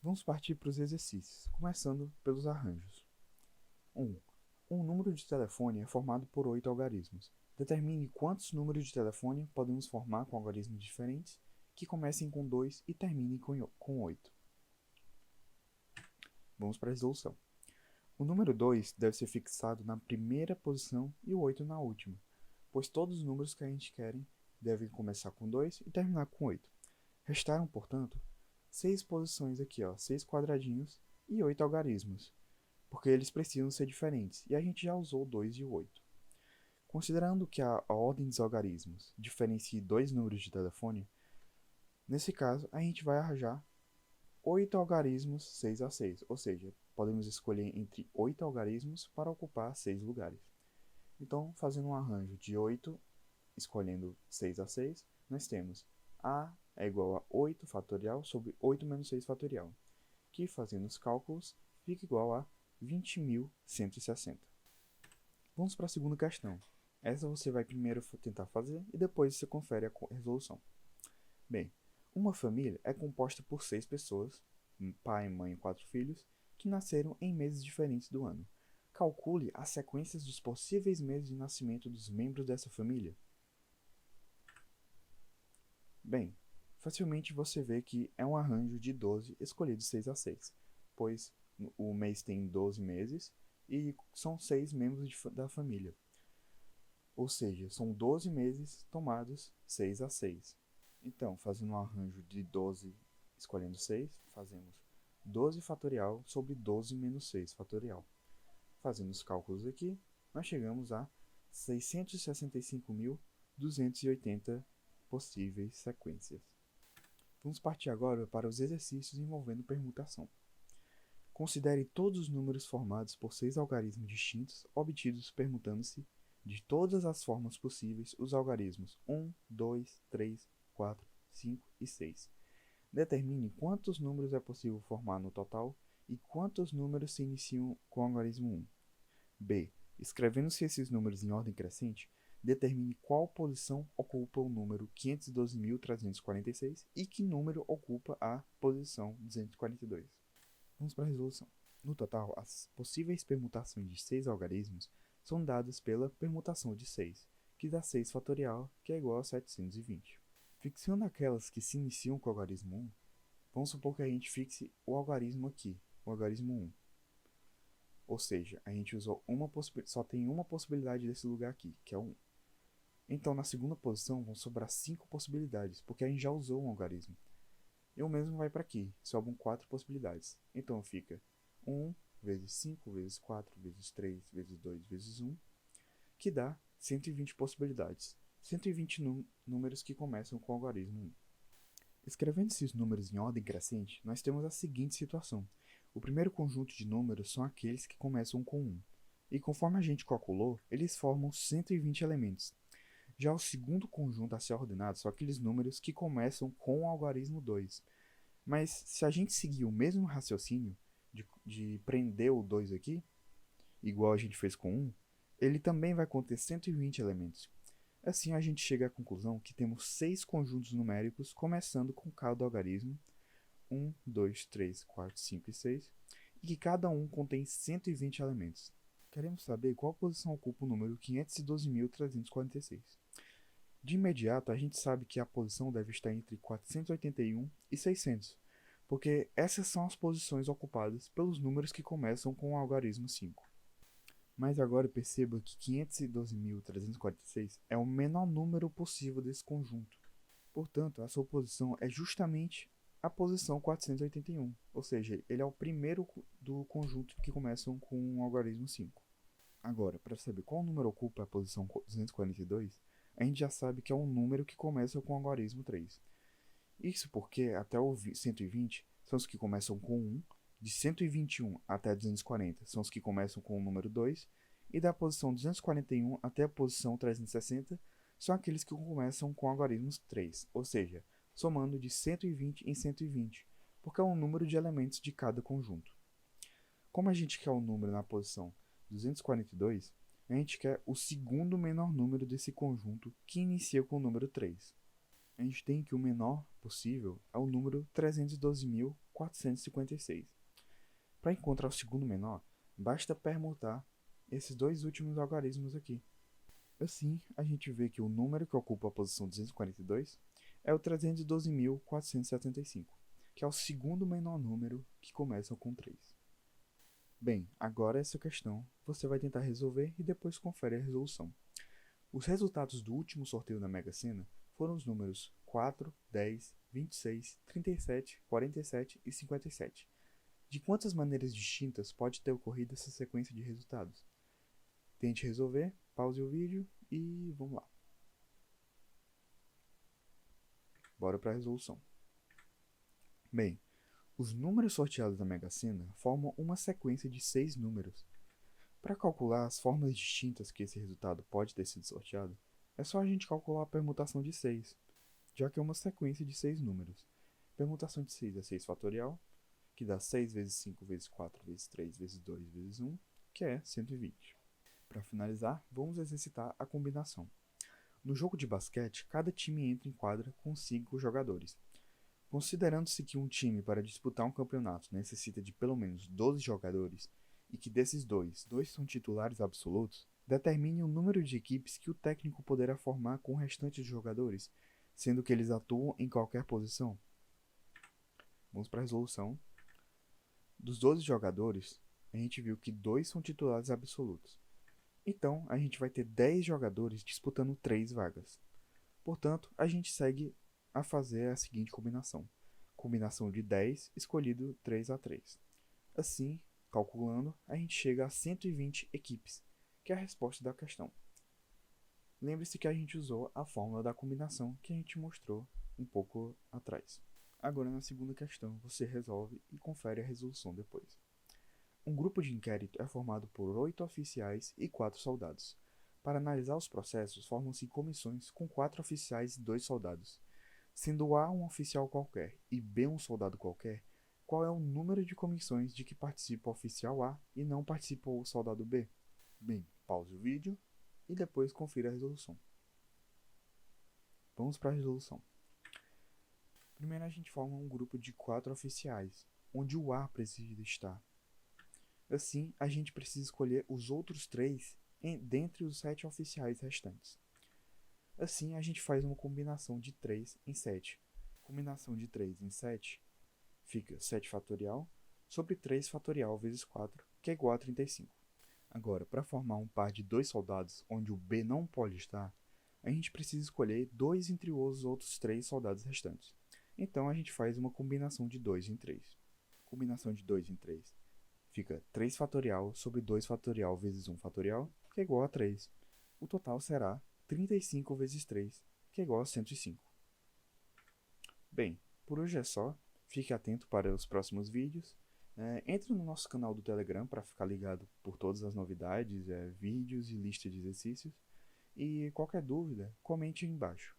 Vamos partir para os exercícios, começando pelos arranjos. 1. Um número de telefone é formado por 8 algarismos. Determine quantos números de telefone podemos formar com algarismos diferentes que comecem com 2 e terminem com 8. Vamos para a resolução. O número 2 deve ser fixado na primeira posição e o 8 na última, pois todos os números que a gente quer devem começar com 2 e terminar com 8. Restaram, portanto, 6 posições aqui, 6 quadradinhos e 8 algarismos, porque eles precisam ser diferentes, e a gente já usou o 2 e o 8. Considerando que a ordem dos algarismos diferencie dois números de telefone, nesse caso a gente vai arranjar 8 algarismos 6 a 6, ou seja, podemos escolher entre 8 algarismos para ocupar 6 lugares. Então, fazendo um arranjo de 8, escolhendo 6 a 6, nós temos A é igual a 8 fatorial sobre 8 menos 6 fatorial, que, fazendo os cálculos, fica igual a 20.160. Vamos para a segunda questão. Essa você vai primeiro tentar fazer e depois você confere a resolução. Bem, uma família é composta por 6 pessoas, pai, mãe e 4 filhos, que nasceram em meses diferentes do ano. Calcule as sequências dos possíveis meses de nascimento dos membros dessa família. Bem, facilmente você vê que é um arranjo de 12 escolhido 6 a 6, pois o mês tem 12 meses e são 6 membros da família. Ou seja, são 12 meses tomados 6 a 6. Então, fazendo um arranjo de 12 escolhendo 6, fazemos 12 fatorial sobre 12 menos 6 fatorial. Fazendo os cálculos aqui, nós chegamos a 665.280 possíveis sequências. Vamos partir agora para os exercícios envolvendo permutação. Considere todos os números formados por 6 algarismos distintos obtidos permutando-se de todas as formas possíveis os algarismos 1, 2, 3, 4, 5 e 6. Determine quantos números é possível formar no total e quantos números se iniciam com o algarismo 1. B. Escrevendo-se esses números em ordem crescente, determine qual posição ocupa o número 512.346 e que número ocupa a posição 242. Vamos para a resolução. No total, as possíveis permutações de 6 algarismos são dadas pela permutação de 6, que dá 6 fatorial, que é igual a 720. Fixando aquelas que se iniciam com o algarismo 1, vamos supor que a gente fixe o algarismo aqui, o algarismo 1. Ou seja, a gente usou só tem uma possibilidade desse lugar aqui, que é o 1. Então, na segunda posição, vão sobrar 5 possibilidades, porque a gente já usou um algarismo. E o mesmo vai para aqui, sobram 4 possibilidades. Então, fica 1 vezes 5 vezes 4 vezes 3 vezes 2 vezes 1, que dá 120 possibilidades. 120 números que começam com o algarismo 1. Escrevendo esses números em ordem crescente, nós temos a seguinte situação. O primeiro conjunto de números são aqueles que começam com 1. E conforme a gente calculou, eles formam 120 elementos. Já o segundo conjunto a ser ordenado são aqueles números que começam com o algarismo 2. Mas se a gente seguir o mesmo raciocínio de prender o 2 aqui, igual a gente fez com 1, ele também vai conter 120 elementos. Assim a gente chega à conclusão que temos 6 conjuntos numéricos começando com cada algarismo, 1, 2, 3, 4, 5 e 6, e que cada um contém 120 elementos. Queremos saber qual posição ocupa o número 512.346. De imediato, a gente sabe que a posição deve estar entre 481 e 600, porque essas são as posições ocupadas pelos números que começam com o algarismo 5. Mas agora perceba que 512.346 é o menor número possível desse conjunto. Portanto, a sua posição é justamente a posição 481, ou seja, ele é o primeiro do conjunto que começam com o algarismo 5. Agora, para saber qual número ocupa a posição 242, a gente já sabe que é um número que começa com o algarismo 3. Isso porque até o 120 são os que começam com 1, de 121 até 240 são os que começam com o número 2, e da posição 241 até a posição 360 são aqueles que começam com algarismos 3, ou seja, somando de 120 em 120, porque é o número de elementos de cada conjunto. Como a gente quer o número na posição 242, a gente quer o segundo menor número desse conjunto que inicia com o número 3. a gente tem que o menor possível é o número 312.456. Para encontrar o segundo menor, basta permutar esses dois últimos algarismos aqui. Assim, a gente vê que o número que ocupa a posição 242 é o 312.475, que é o segundo menor número que começa com 3. Bem, agora essa questão você vai tentar resolver e depois confere a resolução. Os resultados do último sorteio da Mega Sena foram os números 4, 10, 26, 37, 47 e 57. De quantas maneiras distintas pode ter ocorrido essa sequência de resultados? Tente resolver, pause o vídeo e vamos lá. Bora para a resolução. Bem, os números sorteados da Mega Sena formam uma sequência de 6 números. Para calcular as formas distintas que esse resultado pode ter sido sorteado, é só a gente calcular a permutação de 6, já que é uma sequência de 6 números. Permutação de 6 é 6 fatorial, que dá 6 vezes 5 vezes 4 vezes 3 vezes 2 vezes 1, que é 120. Para finalizar, vamos exercitar a combinação. No jogo de basquete, cada time entra em quadra com 5 jogadores. Considerando-se que um time para disputar um campeonato necessita de pelo menos 12 jogadores e que desses dois são titulares absolutos, determine o número de equipes que o técnico poderá formar com o restante de jogadores, sendo que eles atuam em qualquer posição. Vamos para a resolução. Dos 12 jogadores, a gente viu que 2 são titulares absolutos. Então, a gente vai ter 10 jogadores disputando 3 vagas. Portanto, a gente segue a fazer a seguinte combinação. Combinação de 10 escolhido 3 a 3. Assim, calculando, a gente chega a 120 equipes, que é a resposta da questão. Lembre-se que a gente usou a fórmula da combinação que a gente mostrou um pouco atrás. Agora, na segunda questão, você resolve e confere a resolução depois. Um grupo de inquérito é formado por 8 oficiais e 4 soldados. Para analisar os processos, formam-se comissões com 4 oficiais e 2 soldados. Sendo A um oficial qualquer e B um soldado qualquer, qual é o número de comissões de que participa o oficial A e não participa o soldado B? Bem, pause o vídeo e depois confira a resolução. Vamos para a resolução. Primeiro a gente forma um grupo de 4 oficiais, onde o A precisa estar. Assim, a gente precisa escolher os outros 3 dentre os 7 oficiais restantes. Assim, a gente faz uma combinação de 3 em 7. Combinação de 3 em 7 fica 7 fatorial sobre 3 fatorial vezes 4, que é igual a 35. Agora, para formar um par de 2 soldados, onde o B não pode estar, a gente precisa escolher 2 entre os outros 3 soldados restantes. Então, a gente faz uma combinação de 2 em 3. Combinação de 2 em 3 fica 3 fatorial sobre 2 fatorial vezes 1 fatorial, que é igual a 3. O total será 35 vezes 3, que é igual a 105. Bem, por hoje é só. Fique atento para os próximos vídeos. Entre no nosso canal do Telegram para ficar ligado por todas as novidades, vídeos e lista de exercícios. E qualquer dúvida, comente aí embaixo.